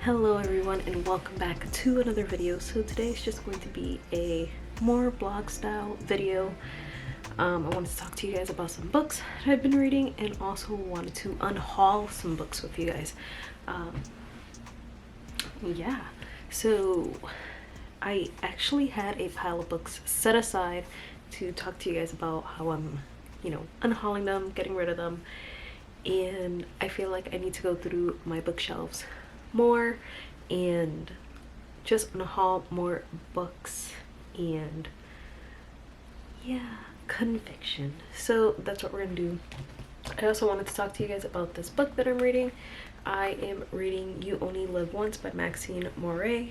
Hello everyone and welcome back to another video. So today is just going to be a more vlog style video. I wanted to talk to you guys about some books that I've been reading and also wanted to unhaul some books with you guys. Yeah, so I actually had a pile of books set aside to talk to you guys about how I'm, unhauling them, getting rid of them. And I feel like I need to go through my bookshelves more and just unhaul more books and conviction. So that's what we're gonna do. I also wanted to talk to you guys about this book that I'm reading. I am reading You Only Live Once by Maxine Moret,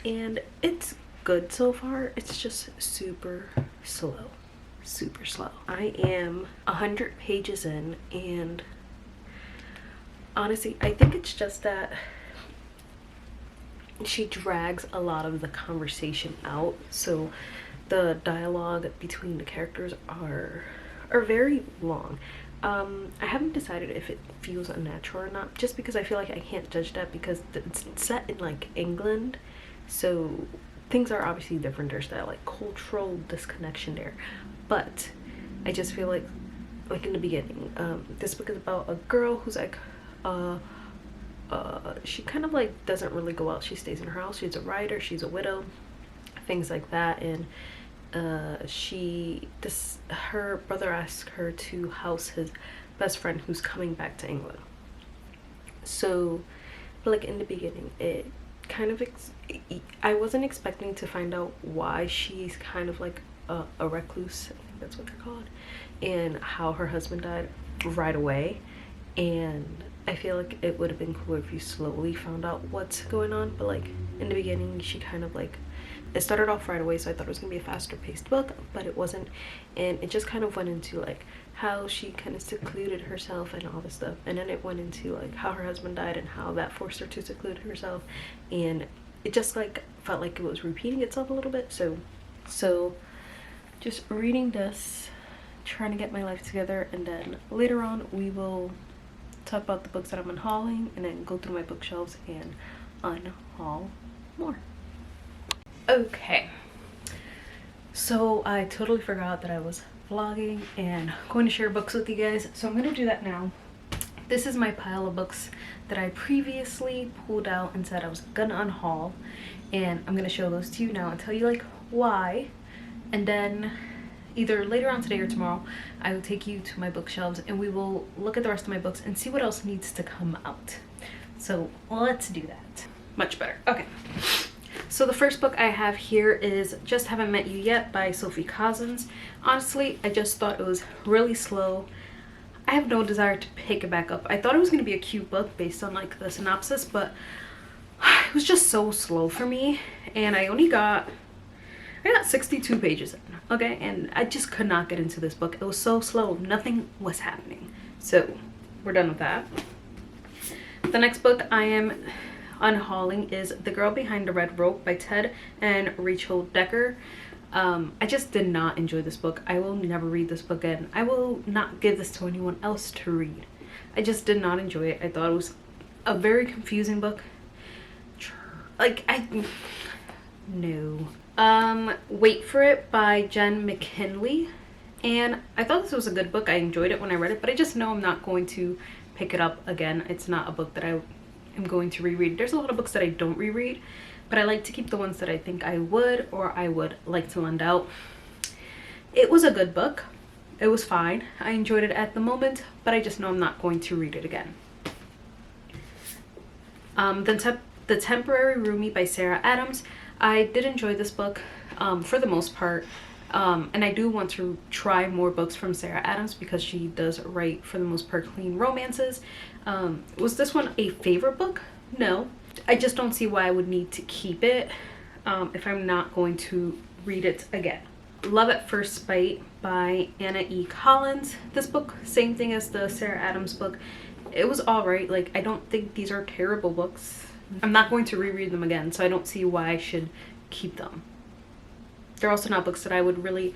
and it's good so far. It's just super slow. I am 100 pages in, and honestly I think it's just that she drags a lot of the conversation out, so the dialogue between the characters are very long. I haven't decided if it feels unnatural or not, just because I feel like I can't judge that because it's set in like England, so things are obviously different. There's that like cultural disconnection there, but I just feel like in the beginning, this book is about a girl who's like she kind of like doesn't really go out. She stays in her house. She's a writer, she's a widow, things like that. And her brother asks her to house his best friend who's coming back to England. So like in the beginning, it kind of I wasn't expecting to find out why she's kind of like a recluse, I think that's what they're called, and how her husband died right away. And I feel like it would have been cooler if you slowly found out what's going on, but like in the beginning she kind of like, it started off right away, so I thought it was gonna be a faster paced book, but it wasn't. And it just kind of went into like how she kind of secluded herself and all this stuff, and then it went into like how her husband died and how that forced her to seclude herself, and it just like felt like it was repeating itself a little bit. So just reading this, trying to get my life together, and then later on we will talk about the books that I'm unhauling and then go through my bookshelves and unhaul more. Okay, so I totally forgot that I was vlogging and going to share books with you guys, so I'm gonna do that now. This is my pile of books that I previously pulled out and said I was gonna unhaul, and I'm gonna show those to you now and tell you like why, and then either later on today or tomorrow I will take you to my bookshelves and we will look at the rest of my books and see what else needs to come out. So let's do that. Much better. Okay, so the first book I have here is Just Haven't Met You Yet by Sophie Cousins. Honestly, I just thought it was really slow. I have no desire to pick it back up. I thought it was going to be a cute book based on like the synopsis, but it was just so slow for me, and I got 62 pages in, okay, and I just could not get into this book. It was so slow, nothing was happening. So we're done with that. The next book I am unhauling is The Girl Behind the Red Rope by Ted and Rachel Decker. I just did not enjoy this book. I will never read this book again. I will not give this to anyone else to read. I just did not enjoy it. I thought it was a very confusing book. No. Wait for It by Jen McKinley, and I thought this was a good book. I enjoyed it when I read it, but I just know I'm not going to pick it up again. It's not a book that I am going to reread. There's a lot of books that I don't reread, but I like to keep the ones that I think I would or I would like to lend out. It was a good book. It was fine. I enjoyed it at the moment, but I just know I'm not going to read it again. The Temporary Roomie by Sarah Adams. I did enjoy this book for the most part, and I do want to try more books from Sarah Adams because she does write, for the most part, clean romances. Was this one a favorite book? No. I just don't see why I would need to keep it if I'm not going to read it again. Love at First Bite by Anna E. Collins. This book, same thing as the Sarah Adams book. It was alright. Like, I don't think these are terrible books. I'm not going to reread them again, so I don't see why I should keep them. They're also not books that I would really,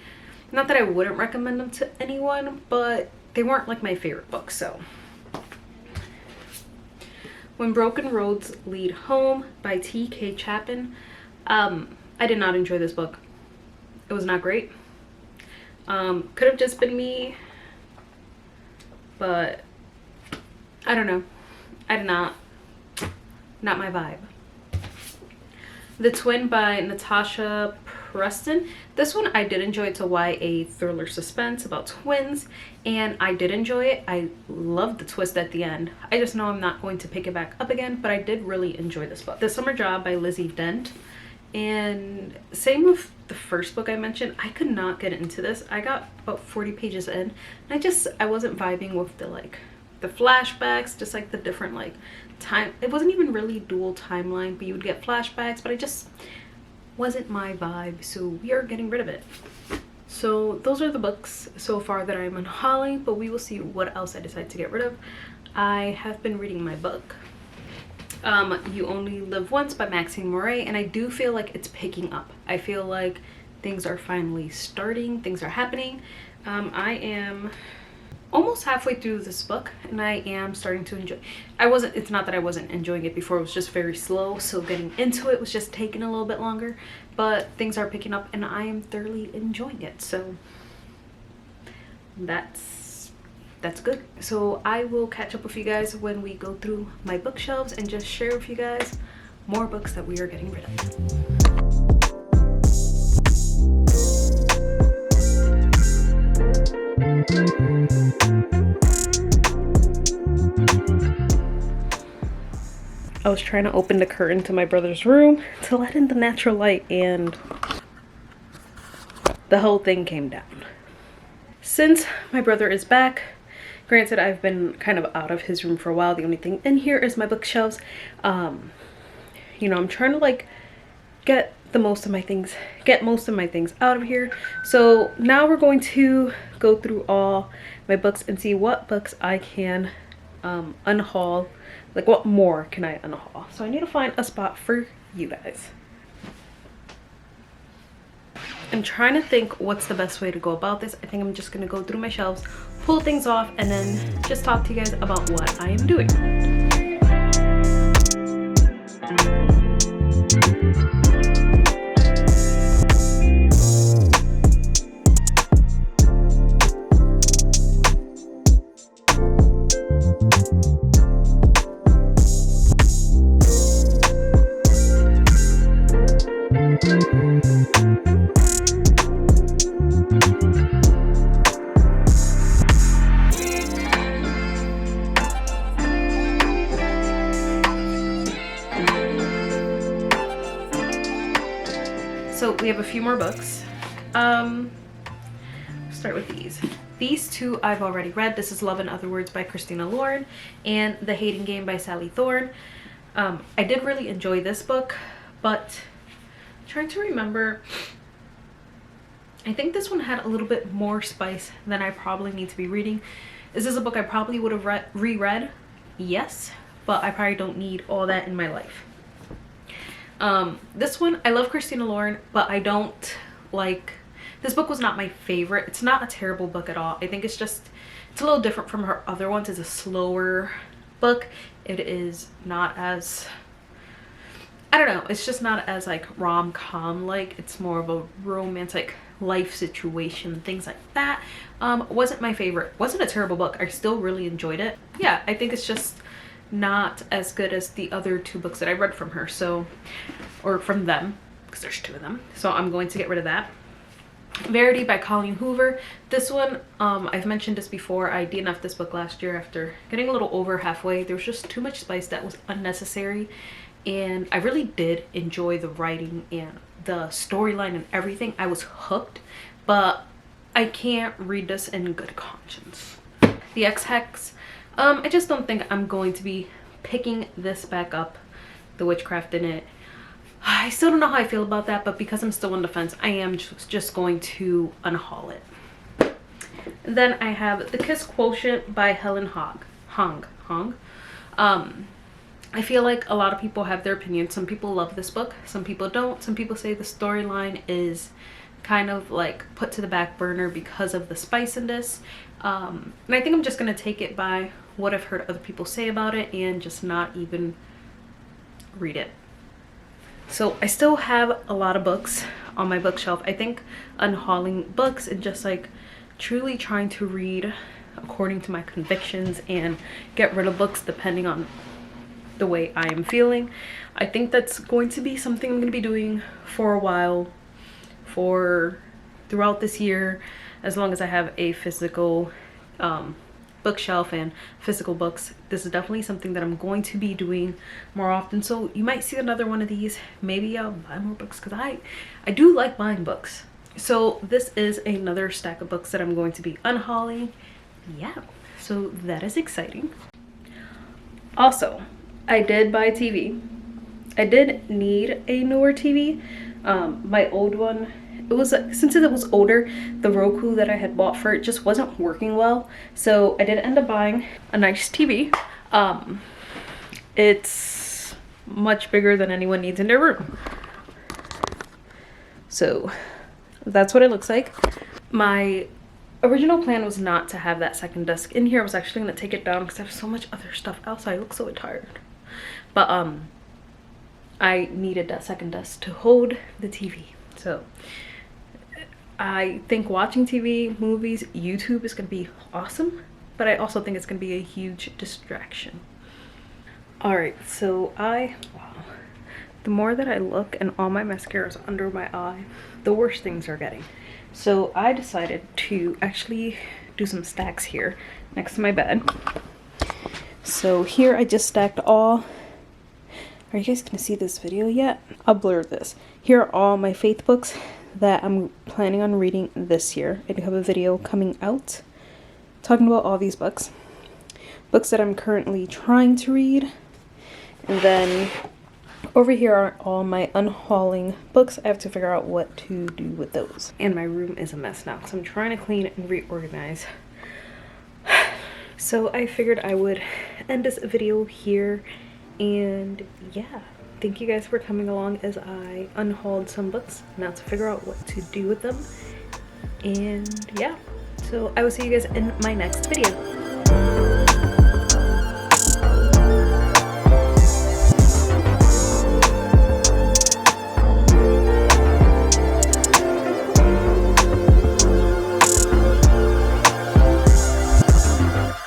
not that I wouldn't recommend them to anyone, but they weren't like my favorite books. So When Broken Roads Lead Home by T.K. Chapin. I did not enjoy this book. It was not great. Could have just been me, but I don't know. I did not my vibe. The Twin by Natasha Preston. This one I did enjoy. It's a YA thriller suspense about twins, and I did enjoy it. I loved the twist at the end. I just know I'm not going to pick it back up again, but I did really enjoy this book. The Summer Job by Lizzie Dent. And same with the first book I mentioned. I could not get into this. I got about 40 pages in, and I wasn't vibing with the flashbacks, just like the different like time. It wasn't even really dual timeline, but you would get flashbacks, but I just wasn't my vibe, so we are getting rid of it. So those are the books so far that I'm unhauling, but we will see what else I decide to get rid of. I have been reading my book, You Only Live Once by Maxine Moray, and I do feel like it's picking up. I feel like things are finally starting, things are happening. I am almost halfway through this book, and I am starting to enjoy. It's not that I wasn't enjoying it before, it was just very slow, so getting into it was just taking a little bit longer, but things are picking up and I am thoroughly enjoying it, so that's good. So I will catch up with you guys when we go through my bookshelves and just share with you guys more books that we are getting rid of. I was trying to open the curtain to my brother's room to let in the natural light, and the whole thing came down. Since my brother is back, granted I've been kind of out of his room for a while, the only thing in here is my bookshelves. You know, I'm trying to like get most of my things out of here. So now we're going to go through all my books and see what books I can unhaul. Like, what more can I unhaul? So I need to find a spot for you guys. I'm trying to think what's the best way to go about this. I think I'm just gonna go through my shelves, pull things off, and then just talk to you guys about what I am doing. So we have a few more books. Start with these. These two I've already read. This is Love in Other Words by Christina Lauren and The Hating Game by Sally Thorne. I did really enjoy this book, but I'm trying to remember, I think this one had a little bit more spice than I probably need to be reading. Is this a book I probably would have reread? Yes, but I probably don't need all that in my life. This one, I love Christina Lauren, but I don't like, this book was not my favorite. It's not a terrible book at all. I think it's a little different from her other ones. It's a slower book. It is not as, I don't know, it's just not as like rom-com like. It's more of a romantic life situation, things like that. Wasn't my favorite. Wasn't a terrible book. I still really enjoyed it. Yeah, I think it's just not as good as the other two books that I read from her, so, or from them, because there's two of them, so I'm going to get rid of that. Verity by Colleen Hoover. This one, I've mentioned this before, I DNF'd this book last year after getting a little over halfway. There was just too much spice that was unnecessary, and I really did enjoy the writing and the storyline and everything. I was hooked, but I can't read this in good conscience. The Ex-Hex. I just don't think I'm going to be picking this back up, the witchcraft in it. I still don't know how I feel about that, but because I'm still on the fence, I am just going to unhaul it. And then I have The Kiss Quotient by Helen Hong. I feel like a lot of people have their opinions. Some people love this book, some people don't. Some people say the storyline is kind of like put to the back burner because of the spice in this. And I think I'm just gonna take it by what I've heard other people say about it and just not even read it. So I still have a lot of books on my bookshelf. I think unhauling books and just like truly trying to read according to my convictions and get rid of books depending on the way I am feeling. I think that's going to be something I'm going to be doing for a while, for throughout this year, as long as I have a physical bookshelf and physical books. This is definitely something that I'm going to be doing more often. So you might see another one of these. Maybe I'll buy more books because I do like buying books. So this is another stack of books that I'm going to be unhauling. Yeah, so that is exciting. Also, I did buy a TV. I did need a newer TV. My old one, since it was older, the Roku that I had bought for it just wasn't working well. So I did end up buying a nice TV. It's much bigger than anyone needs in their room. So that's what it looks like. My original plan was not to have that second desk in here. I was actually gonna take it down because I have so much other stuff outside. I look so tired. But I needed that second desk to hold the TV. So I think watching TV, movies, YouTube is gonna be awesome, but I also think it's gonna be a huge distraction. All right, so the more that I look and all my mascara is under my eye, the worse things are getting. So I decided to actually do some stacks here next to my bed. So here I just stacked all, are you guys gonna see this video yet? I'll blur this. Here are all my faith books that I'm planning on reading this year. I do have a video coming out talking about all these books. Books that I'm currently trying to read. And then over here are all my unhauling books. I have to figure out what to do with those. And my room is a mess now because I'm trying to clean and reorganize. So I figured I would end this video here. And yeah, thank you guys for coming along as I unhauled some books. Now to figure out what to do with them. And yeah, so I will see you guys in my next video.